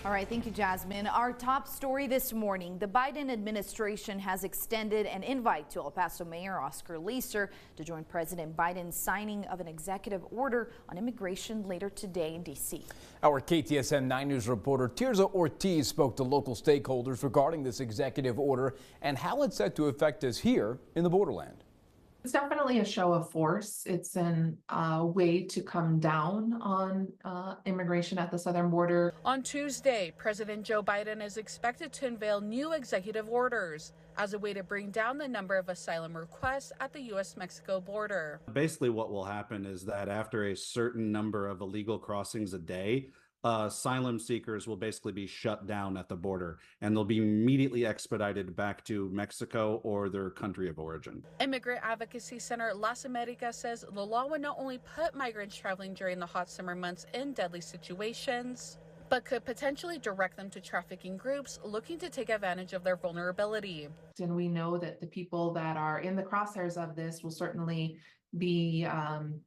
All right, thank you, Jasmine. Our top story this morning, the Biden administration has extended an invite to El Paso Mayor Oscar Leeser to join President Biden's signing of an executive order on immigration later today in D.C. Our KTSM 9 News reporter Tirza Ortiz spoke to local stakeholders regarding this executive order and how it's set to affect us here in the borderland. It's definitely a show of force. It's a way to come down on immigration at the southern border. On Tuesday, President Joe Biden is expected to unveil new executive orders as a way to bring down the number of asylum requests at the U.S.-Mexico border. Basically, what will happen is that after a certain number of illegal crossings a day, asylum seekers will basically be shut down at the border, and they'll be immediately expedited back to Mexico or their country of origin. Immigrant Advocacy Center Las Americas says the law would not only put migrants traveling during the hot summer months in deadly situations, but could potentially direct them to trafficking groups looking to take advantage of their vulnerability. And we know that the people that are in the crosshairs of this will certainly be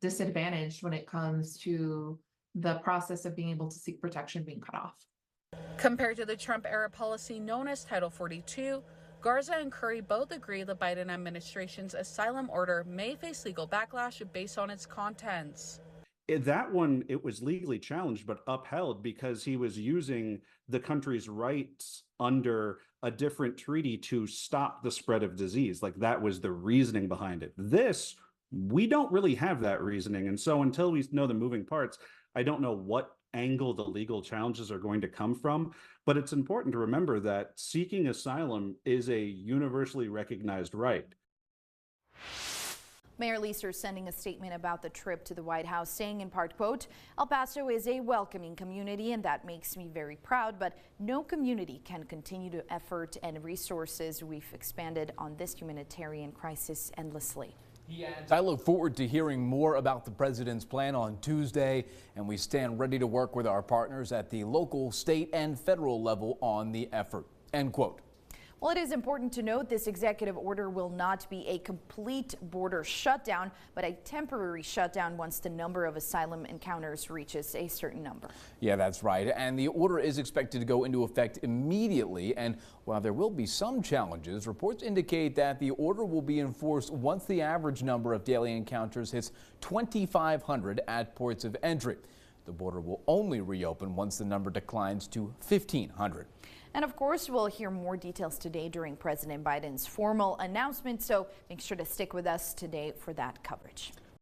disadvantaged when it comes to the process of being able to seek protection being cut off. Compared to the Trump-era policy known as Title 42, Garza and Curry both agree the Biden administration's asylum order may face legal backlash based on its contents. That one, it was legally challenged but upheld because he was using the country's rights under a different treaty to stop the spread of disease. Like, that was the reasoning behind it. This, we don't really have that reasoning. And so until we know the moving parts, I don't know what angle the legal challenges are going to come from, but it's important to remember that seeking asylum is a universally recognized right. Mayor Leeser sending a statement about the trip to the White House, saying in part, quote, "El Paso is a welcoming community and that makes me very proud, but no community can continue to effort and resources we've expanded on this humanitarian crisis endlessly." I look forward to hearing more about the president's plan on Tuesday, and we stand ready to work with our partners at the local, state, and federal level on the effort. End quote. Well, it is important to note this executive order will not be a complete border shutdown, but a temporary shutdown once the number of asylum encounters reaches a certain number. Yeah, that's right. And the order is expected to go into effect immediately. And while there will be some challenges, reports indicate that the order will be enforced once the average number of daily encounters hits 2,500 at ports of entry. The border will only reopen once the number declines to 1,500. And of course, we'll hear more details today during President Biden's formal announcement, so make sure to stick with us today for that coverage.